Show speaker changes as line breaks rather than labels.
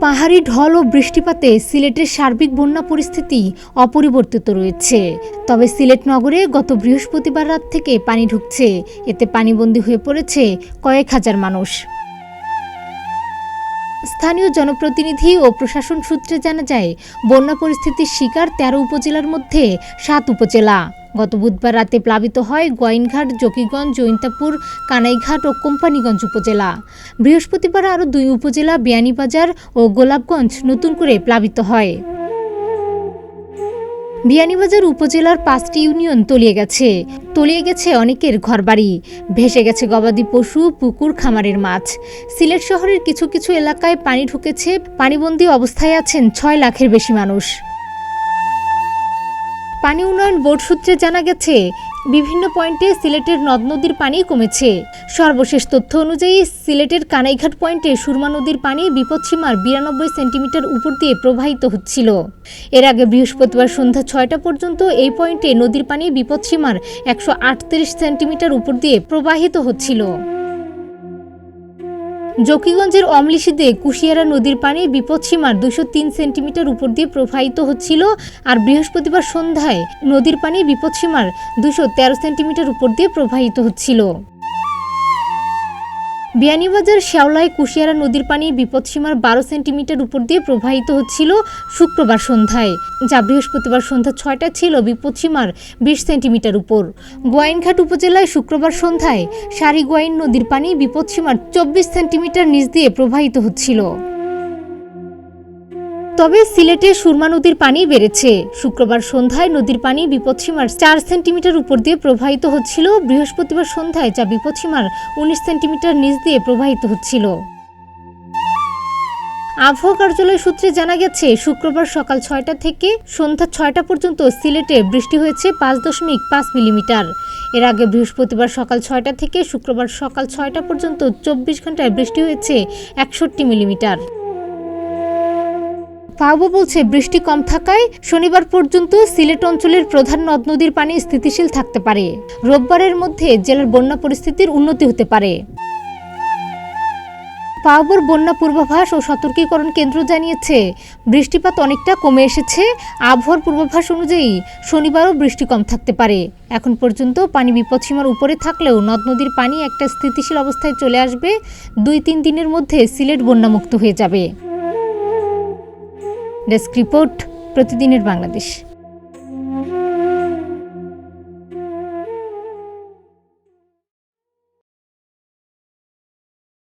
পাহাড়ি ঢল ও বৃষ্টিপাতে সিলেটের সার্বিক বন্যা পরিস্থিতি অপরিবর্তিত রয়েছে। তবে সিলেট নগরে গত বৃহস্পতিবার রাত থেকে পানি ঢুকছে, এতে পানিবন্দী হয়ে পড়েছে কয়েক হাজার মানুষ। স্থানীয় জনপ্রতিনিধি ও প্রশাসন সূত্রে জানা যায়, বন্যা পরিস্থিতির শিকার 13 উপজেলার মধ্যে 7 উপজেলা। গত বুধবার রাতে প্লাবিত হয় গোয়াইনঘাট, জকিগঞ্জ, জৈন্তাপুর, কানাইঘাট ও কোম্পানীগঞ্জ উপজেলা। বৃহস্পতিবার আরও 2 উপজেলা বিয়ানীবাজার ও গোলাপগঞ্জ নতুন করে প্লাবিত হয়। বিয়ানীবাজার উপজেলার 5টি ইউনিয়ন তলিয়ে গেছে অনেকের ঘরবাড়ি, ভেসে গেছে গবাদি পশু, পুকুর, খামারের মাছ। সিলেট শহরের কিছু কিছু এলাকায় পানি ঢুকেছে, পানিবন্দী অবস্থায় আছেন 6 লাখের বেশি মানুষ। পানি উন্নয়ন বোর্ড সূত্রে জানা গেছে, বিভিন্ন পয়েন্টে সিলেটের নদ নদীর পানি কমেছে। সর্বশেষ তথ্য অনুযায়ী সিলেটের কানাইঘাট পয়েন্টে সুরমা নদীর পানি বিপদসীমার 92 সেন্টিমিটার উপর দিয়ে প্রবাহিত হচ্ছিল। এর আগে বৃহস্পতিবার সন্ধ্যা 6টা পর্যন্ত এই পয়েন্টে নদীর পানি বিপদসীমার 138 সেন্টিমিটার উপর দিয়ে প্রবাহিত হচ্ছিল। জকিগঞ্জের অমলিশিতে কুশিয়ারা নদীর পানি বিপদসীমার 203 সেন্টিমিটার উপর দিয়ে প্রবাহিত হচ্ছিল, আর বৃহস্পতিবার সন্ধ্যায় নদীর পানি বিপদসীমার 213 সেন্টিমিটার উপর দিয়ে প্রবাহিত হচ্ছিল। বিয়ানীবাজার শেওলায় কুশিয়ারা নদীর পানি বিপদসীমার 12 সেন্টিমিটার উপর দিয়ে প্রবাহিত হচ্ছিল শুক্রবার সন্ধ্যায়, যা বৃহস্পতিবার সন্ধ্যা 6টায় ছিল বিপদসীমার 20 সেন্টিমিটার উপর। গোয়াইনঘাট উপজেলায় শুক্রবার সন্ধ্যায় সারিগোয়াইন নদীর পানি বিপদসীমার 24 সেন্টিমিটার নিচ দিয়ে প্রবাহিত হচ্ছিল। তবে সিলেটে সুরমা নদীর পানি বেড়েছে। শুক্রবার সন্ধ্যায় নদীর পানি বিপদসীমার 4 সেন্টিমিটার উপর দিয়ে প্রবাহিত হচ্ছিল, বৃহস্পতিবার সন্ধ্যায় যা বিপদসীমার 19 সেন্টিমিটার নিচ দিয়ে প্রবাহিত হচ্ছিল। আবহাওয়া কার্যালয় সূত্রে জানা গেছে, শুক্রবার সকাল 6টা থেকে সন্ধ্যা 6টা পর্যন্ত সিলেটে বৃষ্টি হয়েছে 5.5 মিলিমিটার। এর আগে বৃহস্পতিবার সকাল 6টা থেকে শুক্রবার সকাল 6টা পর্যন্ত 24 ঘন্টায় বৃষ্টি হয়েছে 61 মিলিমিটার। পাওবো বলছে, বৃষ্টি কম থাকায় শনিবার পর্যন্ত সিলেট অঞ্চলের প্রধান নদ নদীর পানি স্থিতিশীল থাকতে পারে। রোববারের মধ্যে জেলার বন্যা পরিস্থিতির উন্নতি হতে পারে। পাওবোর বন্যা পূর্বাভাস ও সতর্কীকরণ কেন্দ্র জানিয়েছে, বৃষ্টিপাত অনেকটা কমে এসেছে। আবহাওয়ার পূর্বাভাস অনুযায়ী শনিবারও বৃষ্টি কম থাকতে পারে। এখন পর্যন্ত পানি বিপদসীমার উপরে থাকলেও নদ নদীর পানি একটা স্থিতিশীল অবস্থায় চলে আসবে। 2-3 দিনের মধ্যে সিলেট বন্যামুক্ত হয়ে যাবে। ডেস্ক রিপোর্ট, প্রতিদিনের বাংলাদেশ।